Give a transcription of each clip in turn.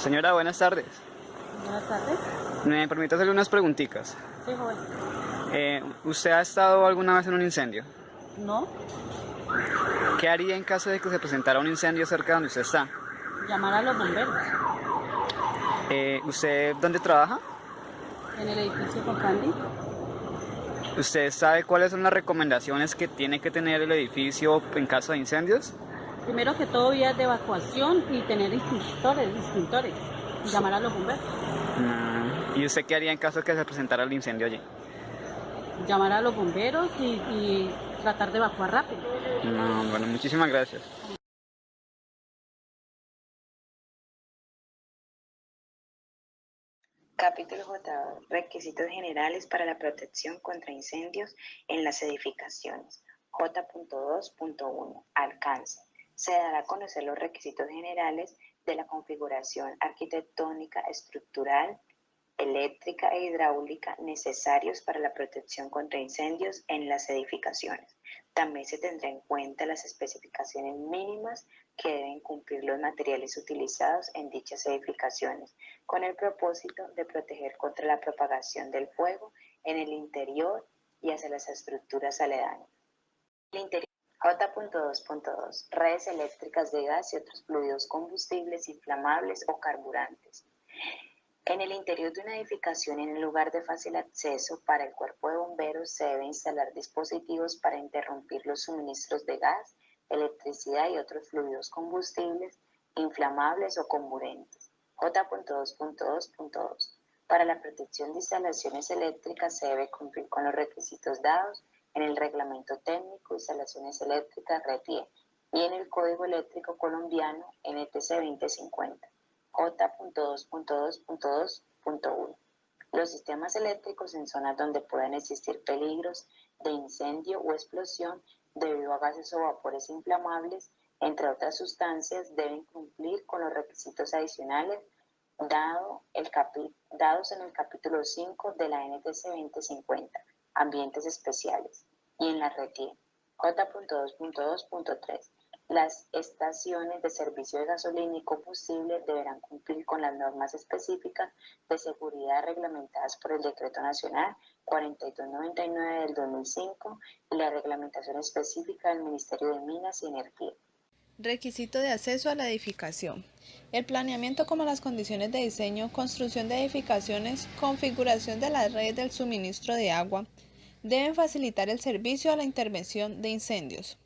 Señora, buenas tardes. Buenas tardes. ¿Me permite hacerle unas preguntitas? Sí, joven. ¿Usted ha estado alguna vez en un incendio? No, ¿Qué haría en caso de que se presentara un incendio cerca de donde usted está? llamar a los bomberos ¿Usted dónde trabaja? en el edificio con Candy. ¿Usted sabe cuáles son las recomendaciones que tiene que tener el edificio en caso de incendios? Primero que todo, vías de evacuación y tener extintores. Y llamar a los bomberos. ¿Y usted qué haría en caso de que se presentara el incendio allí? Llamar a los bomberos y tratar de evacuar rápido. No, bueno, muchísimas gracias. Capítulo J. Requisitos generales para la protección contra incendios en las edificaciones. J.2.1. Alcance. Se dará a conocer los requisitos generales de la configuración arquitectónica, estructural, eléctrica e hidráulica necesarios para la protección contra incendios en las edificaciones. También se tendrá en cuenta las especificaciones mínimas que deben cumplir los materiales utilizados en dichas edificaciones, con el propósito de proteger contra la propagación del fuego en el interior y hacia las estructuras aledañas. El interior. J.2.2. Redes eléctricas de gas y otros fluidos combustibles inflamables o carburantes. En el interior de una edificación, en el lugar de fácil acceso para el cuerpo de bomberos, se deben instalar dispositivos para interrumpir los suministros de gas, electricidad y otros fluidos combustibles, inflamables o comburentes. J.2.2.2. Para la protección de instalaciones eléctricas se debe cumplir con los requisitos dados en el Reglamento Técnico de Instalaciones Eléctricas RETIE y en el Código Eléctrico Colombiano NTC 2050. J.2.2.2.1. Los sistemas eléctricos en zonas donde puedan existir peligros de incendio o explosión debido a gases o vapores inflamables, entre otras sustancias, deben cumplir con los requisitos adicionales dados en el capítulo 5 de la NTC 2050, ambientes especiales, y en la RETIE. J.2.2.3. Las estaciones de servicio de gasolina y combustible deberán cumplir con las normas específicas de seguridad reglamentadas por el Decreto Nacional 4299 del 2005 y la reglamentación específica del Ministerio de Minas y Energía. Requisito de acceso a la edificación. El planeamiento como las condiciones de diseño, construcción de edificaciones, configuración de las redes del suministro de agua, deben facilitar el servicio a la intervención de incendios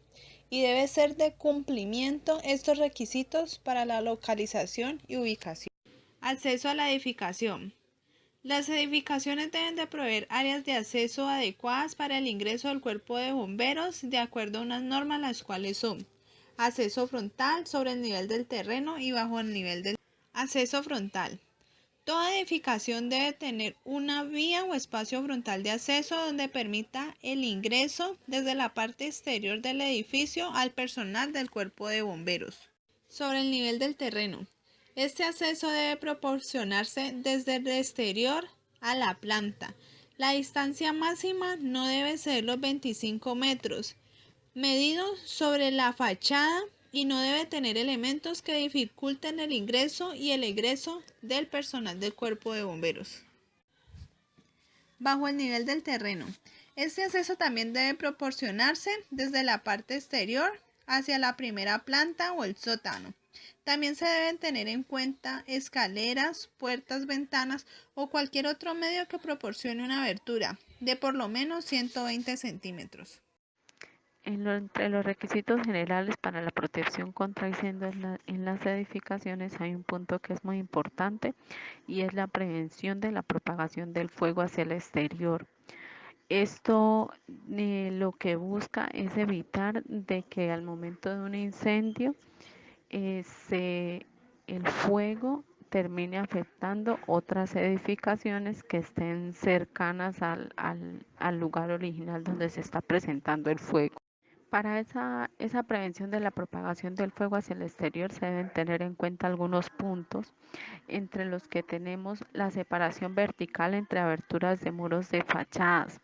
y debe ser de cumplimiento estos requisitos para la localización y ubicación. Acceso a la edificación. Las edificaciones deben de proveer áreas de acceso adecuadas para el ingreso del cuerpo de bomberos de acuerdo a unas normas las cuales son: acceso frontal sobre el nivel del terreno y bajo el nivel del acceso frontal. Toda edificación debe tener una vía o espacio frontal de acceso donde permita el ingreso desde la parte exterior del edificio al personal del cuerpo de bomberos. Sobre el nivel del terreno. Este acceso debe proporcionarse desde el exterior a la planta. La distancia máxima no debe ser los 25 metros, medidos sobre la fachada, y no debe tener elementos que dificulten el ingreso y el egreso del personal del cuerpo de bomberos. Bajo el nivel del terreno. Este acceso también debe proporcionarse desde la parte exterior hacia la primera planta o el sótano. También se deben tener en cuenta escaleras, puertas, ventanas o cualquier otro medio que proporcione una abertura de por lo menos 120 centímetros. Entre los requisitos generales para la protección contra incendios en las edificaciones hay un punto que es muy importante y es la prevención de la propagación del fuego hacia el exterior. Esto lo que busca es evitar de que al momento de un incendio el fuego termine afectando otras edificaciones que estén cercanas al lugar original donde se está presentando el fuego. Para esa prevención de la propagación del fuego hacia el exterior se deben tener en cuenta algunos puntos, entre los que tenemos la separación vertical entre aberturas de muros de fachadas.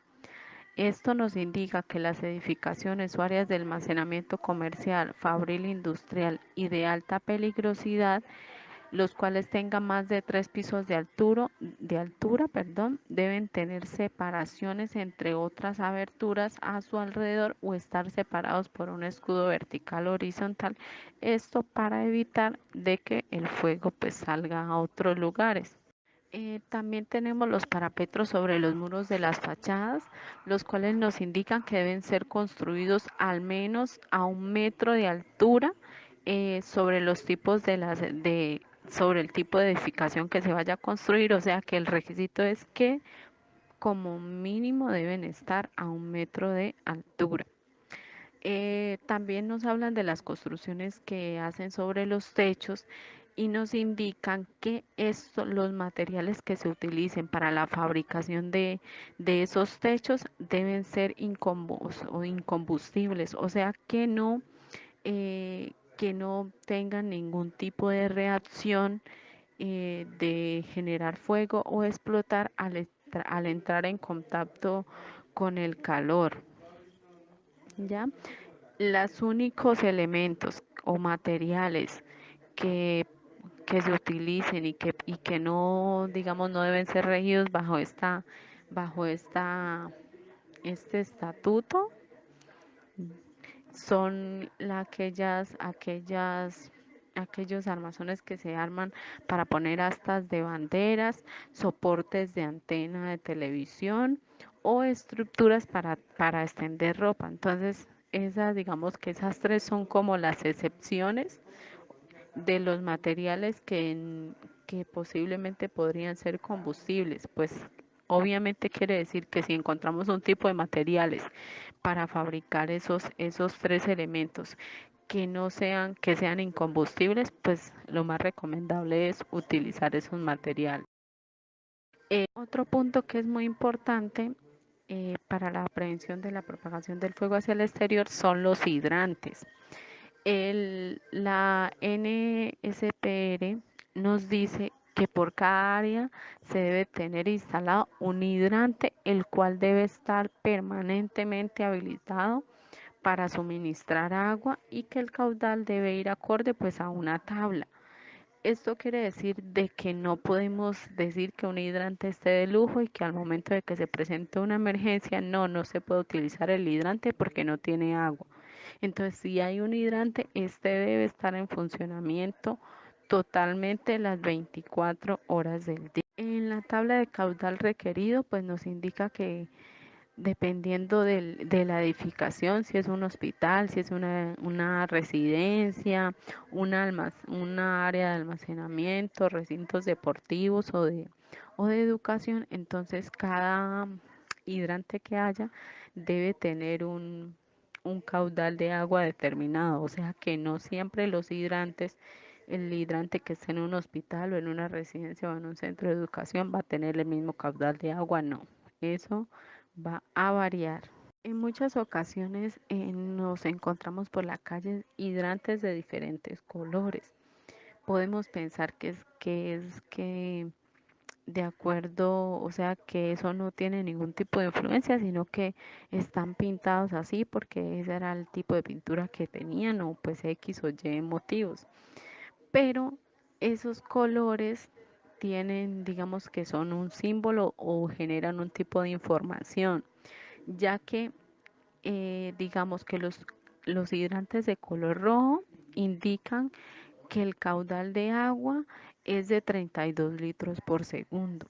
Esto nos indica que las edificaciones o áreas de almacenamiento comercial, fabril, industrial y de alta peligrosidad, los cuales tengan más de 3 pisos de altura, perdón, deben tener separaciones entre otras aberturas a su alrededor o estar separados por un escudo vertical o horizontal. Esto para evitar de que el fuego pues salga a otros lugares. También tenemos los parapetos sobre los muros de las fachadas, los cuales nos indican que deben ser construidos al menos a 1 metro de altura sobre los tipos sobre el tipo de edificación que se vaya a construir, o sea que el requisito es que como mínimo deben estar a 1 metro de altura. También nos hablan de las construcciones que hacen sobre los techos y nos indican que los materiales que se utilicen para la fabricación de esos techos deben ser incombustibles, o sea que no tengan ningún tipo de reacción de generar fuego o explotar al entrar en contacto con el calor. ¿Ya? Los únicos elementos o materiales que, que se utilicen y que no, digamos, no deben ser regidos bajo este estatuto son aquellos armazones que se arman para poner astas de banderas, soportes de antena de televisión o estructuras para extender ropa. Entonces, digamos que esas tres son como las excepciones de los materiales que posiblemente podrían ser combustibles. Pues obviamente quiere decir que si encontramos un tipo de materiales para fabricar esos tres elementos que sean incombustibles, pues lo más recomendable es utilizar esos materiales. Otro punto que es muy importante para la prevención de la propagación del fuego hacia el exterior son los hidrantes. La NSPR nos dice que por cada área se debe tener instalado un hidrante, el cual debe estar permanentemente habilitado para suministrar agua y que el caudal debe ir acorde pues a una tabla. Esto quiere decir de que no podemos decir que un hidrante esté de lujo y que al momento de que se presente una emergencia no se puede utilizar el hidrante porque no tiene agua. Entonces, si hay un hidrante, este debe estar en funcionamiento totalmente las 24 horas del día. En la tabla de caudal requerido, pues nos indica que dependiendo de la edificación, si es un hospital, si es una residencia, una área de almacenamiento, recintos deportivos o de educación, entonces cada hidrante que haya debe tener un caudal de agua determinado, o sea que no siempre el hidrante que esté en un hospital o en una residencia o en un centro de educación va a tener el mismo caudal de agua, no. Eso va a variar. En muchas ocasiones nos encontramos por la calle hidrantes de diferentes colores. Podemos pensar que de acuerdo, o sea, que eso no tiene ningún tipo de influencia, sino que están pintados así porque ese era el tipo de pintura que tenían o pues X o Y motivos. Pero esos colores tienen, digamos que son un símbolo o generan un tipo de información, ya que digamos que los hidrantes de color rojo indican que el caudal de agua es de 32 litros por segundo.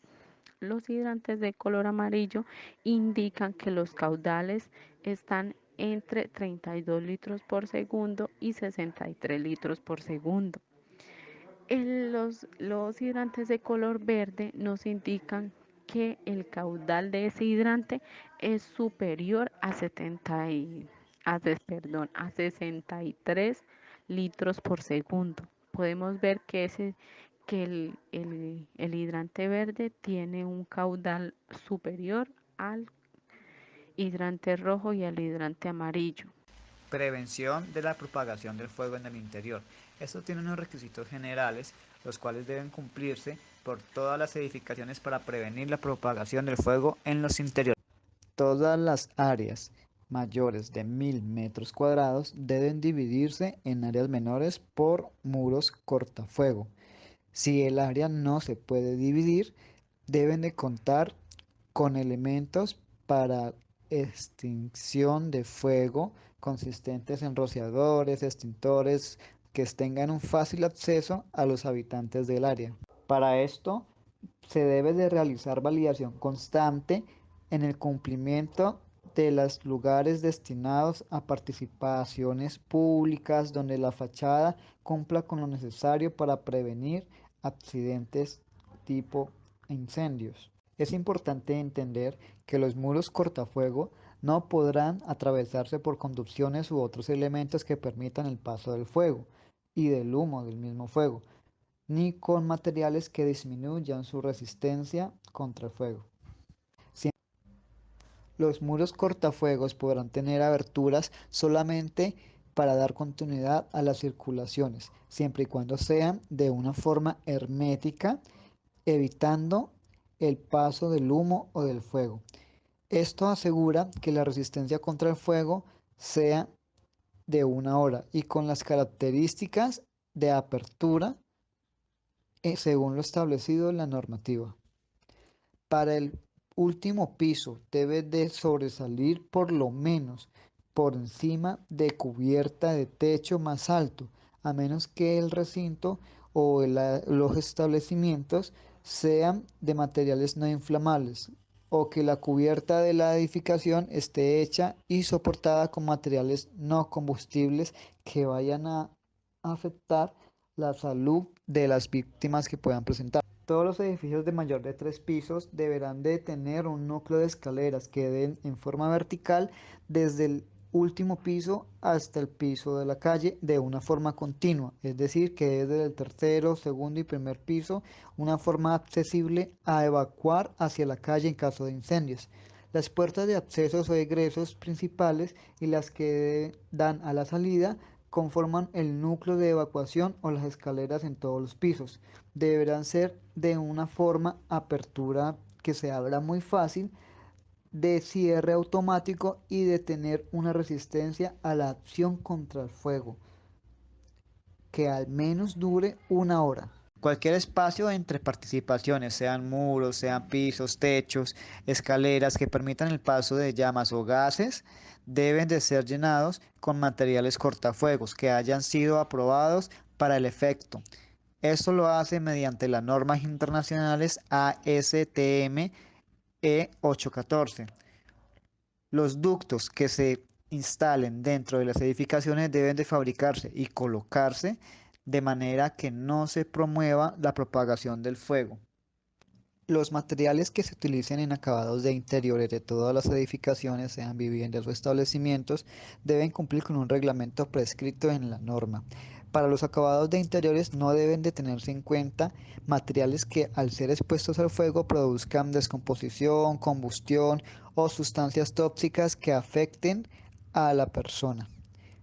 Los hidrantes de color amarillo indican que los caudales están entre 32 litros por segundo y 63 litros por segundo. Los hidrantes de color verde nos indican que el caudal de ese hidrante es superior a 63 litros por segundo. Podemos ver que el hidrante verde tiene un caudal superior al hidrante rojo y al hidrante amarillo. Prevención de la propagación del fuego en el interior. Esto tiene unos requisitos generales, los cuales deben cumplirse por todas las edificaciones para prevenir la propagación del fuego en los interiores. Todas las áreas mayores de 1000 metros cuadrados deben dividirse en áreas menores por muros cortafuego. Si el área no se puede dividir, deben de contar con elementos para extinción de fuego consistentes en rociadores, extintores que tengan un fácil acceso a los habitantes del área. Para esto se debe de realizar validación constante en el cumplimiento de los lugares destinados a participaciones públicas donde la fachada cumpla con lo necesario para prevenir accidentes tipo incendios. Es importante entender que los muros cortafuego no podrán atravesarse por conducciones u otros elementos que permitan el paso del fuego y del humo del mismo fuego, ni con materiales que disminuyan su resistencia contra el fuego. Los muros cortafuegos podrán tener aberturas solamente para dar continuidad a las circulaciones, siempre y cuando sean de una forma hermética, evitando el paso del humo o del fuego. Esto asegura que la resistencia contra el fuego sea de 1 hora y con las características de apertura según lo establecido en la normativa. Para el último piso debe de sobresalir por lo menos por encima de cubierta de techo más alto, a menos que el recinto o los establecimientos sean de materiales no inflamables o que la cubierta de la edificación esté hecha y soportada con materiales no combustibles que vayan a afectar la salud de las víctimas que puedan presentar. Todos los edificios de mayor de 3 pisos deberán de tener un núcleo de escaleras que den en forma vertical desde el último piso hasta el piso de la calle de una forma continua, es decir, que desde el tercero, segundo y primer piso, una forma accesible a evacuar hacia la calle en caso de incendios. Las puertas de accesos o egresos principales y las que dan a la salida conforman el núcleo de evacuación o las escaleras en todos los pisos. Deberán ser de una forma apertura que se abra muy fácil, de cierre automático y de tener una resistencia a la acción contra el fuego, que al menos dure 1 hora. Cualquier espacio entre participaciones, sean muros, sean pisos, techos, escaleras que permitan el paso de llamas o gases, deben de ser llenados con materiales cortafuegos que hayan sido aprobados para el efecto. Esto lo hace mediante las normas internacionales ASTM E814. Los ductos que se instalen dentro de las edificaciones deben de fabricarse y colocarse de manera que no se promueva la propagación del fuego. Los materiales que se utilicen en acabados de interiores de todas las edificaciones, sean viviendas o establecimientos, deben cumplir con un reglamento prescrito en la norma. Para los acabados de interiores no deben de tenerse en cuenta materiales que al ser expuestos al fuego produzcan descomposición, combustión o sustancias tóxicas que afecten a la persona,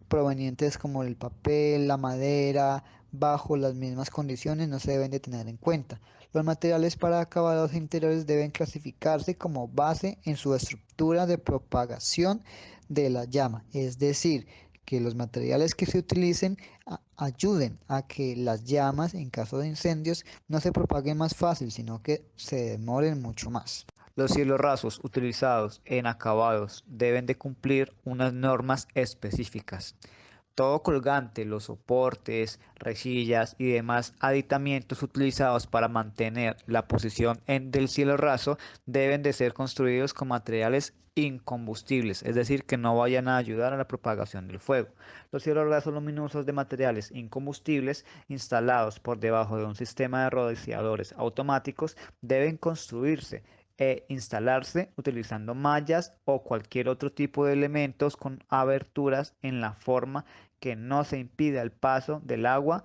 provenientes como el papel, la madera, bajo las mismas condiciones no se deben de tener en cuenta. Los materiales para acabados interiores deben clasificarse como base en su estructura de propagación de la llama, es decir, que los materiales que se utilicen ayuden a que las llamas en caso de incendios no se propaguen más fácil, sino que se demoren mucho más. Los cielos rasos utilizados en acabados deben de cumplir unas normas específicas. Todo colgante, los soportes, rejillas y demás aditamentos utilizados para mantener la posición del cielo raso deben de ser construidos con materiales incombustibles, es decir, que no vayan a ayudar a la propagación del fuego. Los cielos rasos luminosos de materiales incombustibles instalados por debajo de un sistema de rociadores automáticos deben construirse e instalarse utilizando mallas o cualquier otro tipo de elementos con aberturas en la forma que no se impida el paso del agua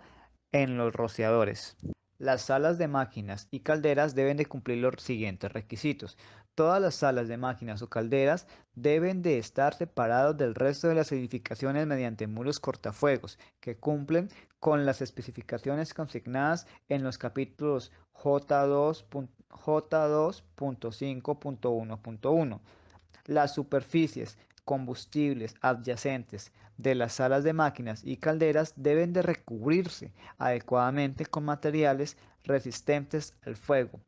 en los rociadores. Las salas de máquinas y calderas deben de cumplir los siguientes requisitos. Todas las salas de máquinas o calderas deben de estar separados del resto de las edificaciones mediante muros cortafuegos que cumplen con las especificaciones consignadas en los capítulos J2.5.1.1. Las superficies combustibles adyacentes de las salas de máquinas y calderas deben de recubrirse adecuadamente con materiales resistentes al fuego,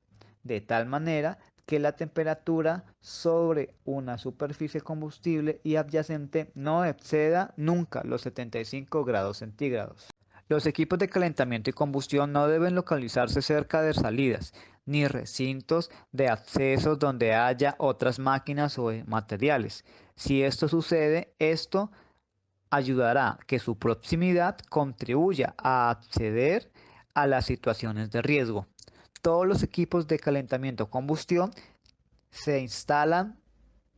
de tal manera que la temperatura sobre una superficie combustible y adyacente no exceda nunca los 75 grados centígrados. Los equipos de calentamiento y combustión no deben localizarse cerca de salidas, ni recintos de acceso donde haya otras máquinas o materiales. Si esto sucede, esto ayudará a que su proximidad contribuya a acceder a las situaciones de riesgo. Todos los equipos de calentamiento o combustión se instalan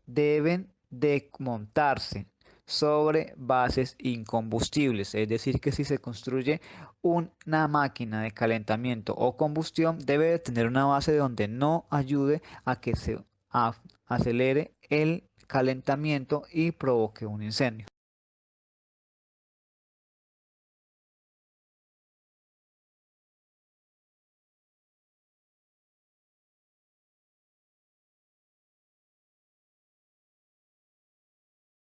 deben de montarse sobre bases incombustibles, es decir, que si se construye una máquina de calentamiento o combustión, debe de tener una base donde no ayude a que se acelere el calentamiento y provoque un incendio.